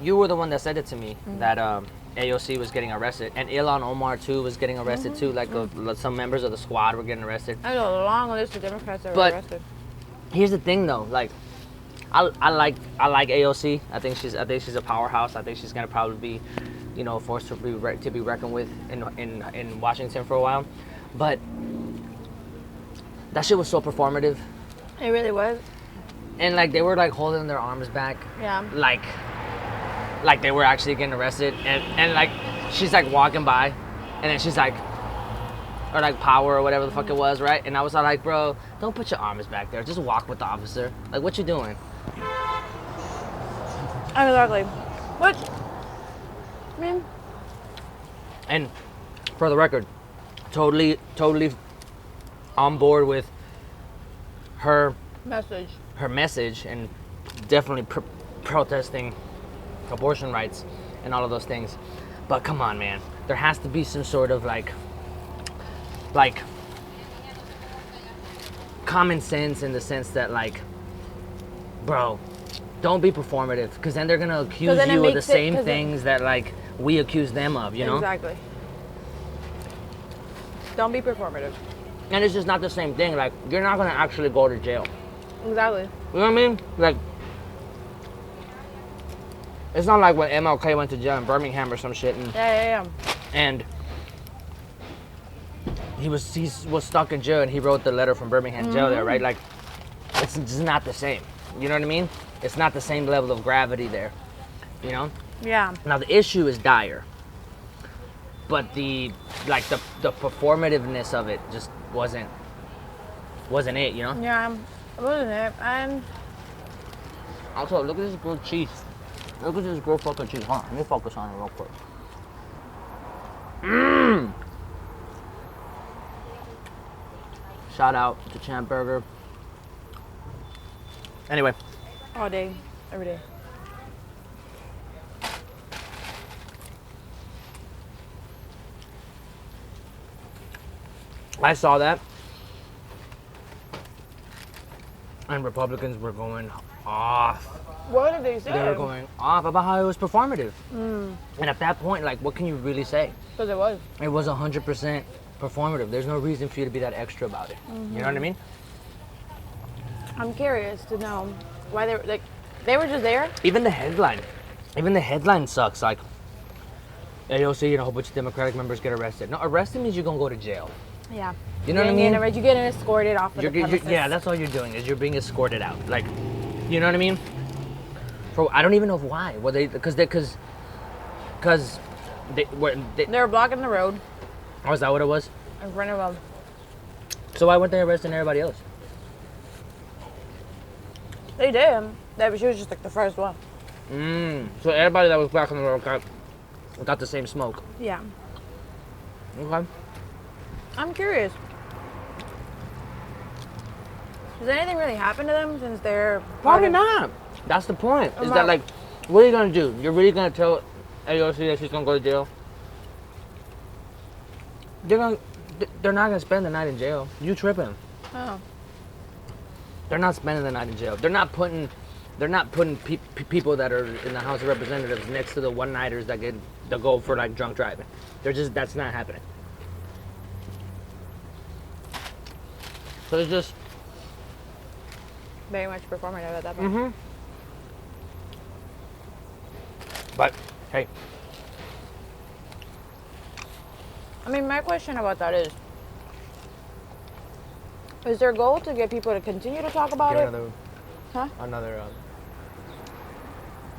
you were the one that said it to me that AOC was getting arrested, and Ilhan Omar too was getting arrested too. Like some members of the squad were getting arrested. I know a long list of Democrats that were arrested. Here's the thing, though. Like, I like AOC. I think she's a powerhouse. I think she's gonna probably be, you know, a force to be reckoned with in Washington for a while. But that shit was so performative. It really was. And like they were like holding their arms back. Yeah. Like they were actually getting arrested, and like she's like walking by, and then she's like, or like power or whatever the fuck it was, right? And I was like, bro, don't put your arms back there. Just walk with the officer. Like, what you doing? Exactly. What? I mean. And for the record, totally on board with her message, and definitely protesting abortion rights and all of those things. But come on, man, there has to be some sort of like common sense, in the sense that, like, bro, don't be performative, because then they're gonna accuse you of the same things that like we accuse them of, you know? Exactly. Don't be performative. And it's just not the same thing. Like, you're not gonna actually go to jail. Exactly. You know what I mean? Like, it's not like when MLK went to jail in Birmingham or some shit, and he was stuck in jail, and he wrote the letter from Birmingham jail there, right? Like, it's just not the same. You know what I mean? It's not the same level of gravity there. You know? Yeah. Now the issue is dire, but the performativeness of it just wasn't it. You know? Yeah, it wasn't it. And also, look at this grilled cheese. Look at this grilled fucking cheese. Hold on, let me focus on it real quick. Mmm. Shout out to Champ Burger. Anyway. All day, every day. I saw that, and Republicans were going off. What did they say? They were going off about how it was performative. And at that point, like, what can you really say? Because it was. It was 100% performative. There's no reason for you to be that extra about it. You know what I mean? I'm curious to know why they were, like, they were just there? Even the headline sucks. Like, AOC and a whole bunch of Democratic members get arrested. No, arrested means you're going to go to jail. Yeah. You know what I mean? You're getting escorted off of the premises. Yeah, that's all you're doing, is you're being escorted out. Like, you know what I mean? I don't even know why. Well, because they were blocking the road. Oh, is that what it was? In front of them. So why weren't they arresting everybody else? They did. She was just like the first one. So everybody that was blocking the road got the same smoke. Yeah. Okay. I'm curious. Does anything really happen to them since they're... Probably not. That's the point. Is that, like, what are you going to do? You're really going to tell AOC that she's going to go to jail? They're not going to spend the night in jail. You tripping. Oh. They're not spending the night in jail. They're not putting people that are in the House of Representatives next to the one-nighters that go for, like, drunk driving. That's not happening. So it's just... very much performative at that point. But, hey. I mean, my question about that is their goal to get people to continue to talk about it? Another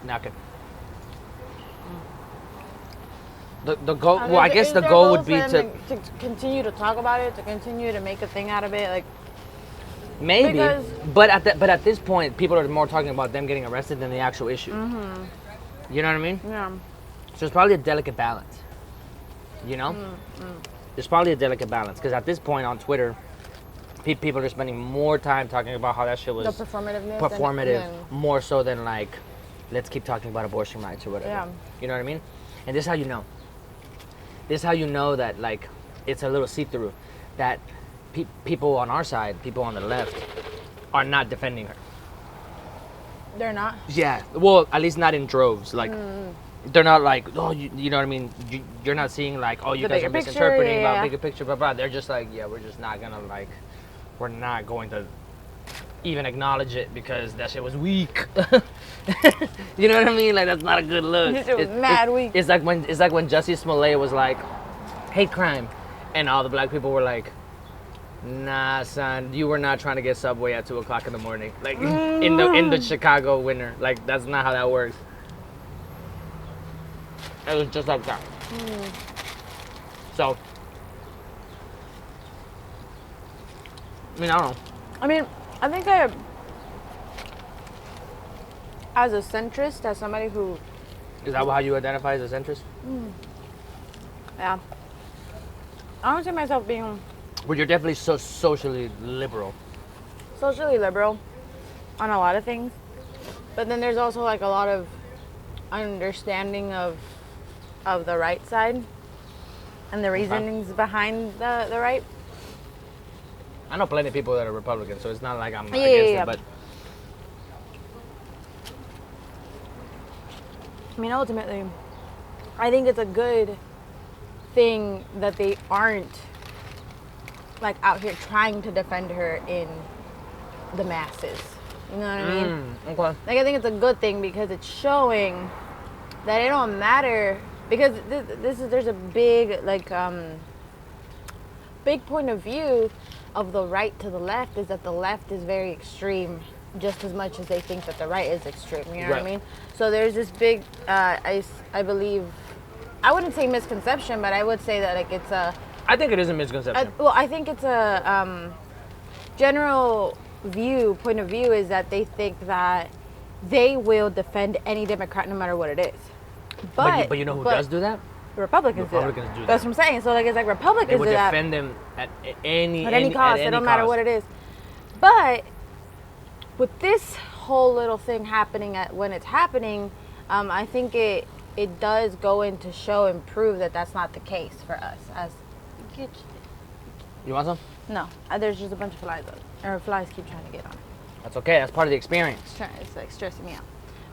napkin. The goal, well, I guess the goal would be to continue to talk about it, to continue to make a thing out of it, like... Maybe, but at this point, people are more talking about them getting arrested than the actual issue. You know what I mean? Yeah. So it's probably a delicate balance. You know? There's probably a delicate balance, because at this point on Twitter, people are spending more time talking about how that shit was the performative, more so than, like, let's keep talking about abortion rights or whatever. Yeah. You know what I mean? And this is how you know. This is how you know that, like, it's a little see-through, that people on our side, people on the left, are not defending her. They're not. Yeah, well, at least not in droves. Like, they're not like, oh, you know what I mean? You're not seeing like, oh, you The guys bigger are picture, misinterpreting about yeah. bigger picture, blah, blah. They're just like, yeah, we're just not gonna like, we're not going to even acknowledge it because that shit was weak. You know what I mean? Like, that's not a good look. This shit was mad weak. It's like when Jussie Smollett was like, hate crime, and all the black people were like, nah, son, you were not trying to get Subway at 2:00 in the morning, like in the Chicago winter. Like, that's not how that works. It was just like that. So, I mean, I don't know. I mean, I think as a centrist, as somebody who, Is that how you identify as a centrist? yeah, I don't see myself being Well, you're definitely socially liberal. socially liberal on a lot of things, but then there's also like a lot of understanding of the right side and the reasonings behind the right. I know plenty of people that are Republicans, so it's not like I'm Yeah, against yeah. it, but I mean, ultimately, I think it's a good thing that they aren't like out here trying to defend her in the masses. You know what I mean? okay. Like, I think it's a good thing because it's showing that it don't matter, because there's a big like big point of view of the right to the left is that the left is very extreme just as much as they think that the right is extreme. You know what I Right. mean? So there's this big I believe, I wouldn't say misconception, but I would say that like it's a I think it is a misconception. I think it's a general point of view is that they think that they will defend any Democrat no matter what it is. But you know who does do that? Republicans do do That's that. what I'm saying. So like it's like They Republicans would do that defend them at any cost. It don't matter what it is. But with this whole little thing happening when it's happening, I think it does go in to show and prove that that's not the case for us as. You want some? No, there's just a bunch of flies on, or flies keep trying to get on. That's okay. That's part of the experience. It's like stressing me out.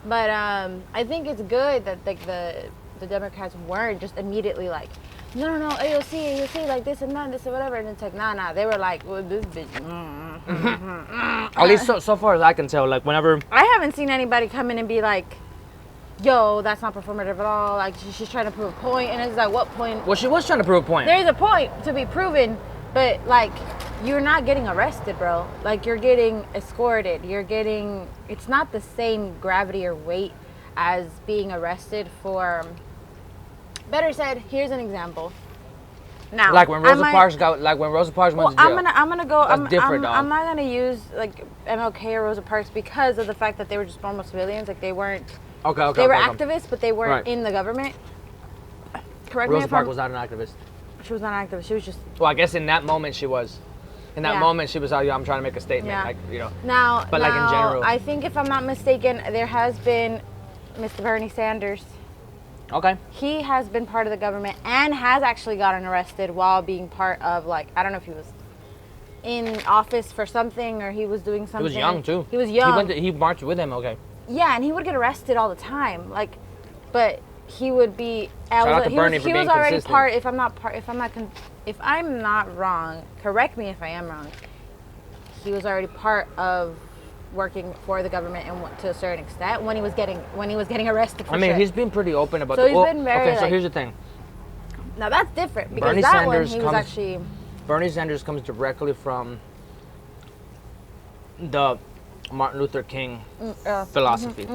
But I think it's good that like the Democrats weren't just immediately like, no, AOC, like this and that, this and whatever, and it's like, nah. They were like, well, this bitch. At least so far as I can tell, like whenever I haven't seen anybody come in and be like, yo, that's not performative at all. Like she's trying to prove a point, and it's like, what point? well, she was trying to prove a point. There's a point to be proven, but like you're not getting arrested, bro. Like you're getting escorted. It's not the same gravity or weight as being arrested for. Better said, here's an example. Now, Like when Rosa Parks went to jail. I'm gonna go. That's different, dog. I'm not gonna use like MLK or Rosa Parks because of the fact that they were just normal civilians. Like they weren't. Okay. They were okay. activists, but they weren't Right. in the government. Correct me Rosa if Parks I'm. was not an activist. She was not an activist. She was just. Well, I guess in that moment she was. In that Yeah. moment she was like, I'm trying to make a statement. Yeah. Like, you know. Now, But, like, in general. I think if I'm not mistaken, there has been Mr. Bernie Sanders. Okay. He has been part of the government and has actually gotten arrested while being part of, like, I don't know if he was in office for something or he was doing something. He was young too. He was young. He marched with him. Okay. Yeah, and he would get arrested all the time. Like, but he would be. Shout out to Bernie for he being was already consistent. part. If I'm not wrong, correct me if I am wrong. He was already part of working for the government and to a certain extent when he was getting arrested. For I mean, shit. he's been pretty open about. So he's been very, Okay, so like- here's the thing. Now that's different because Bernie that Sanders one he was comes- actually. Bernie Sanders comes directly from the Martin Luther King philosophy.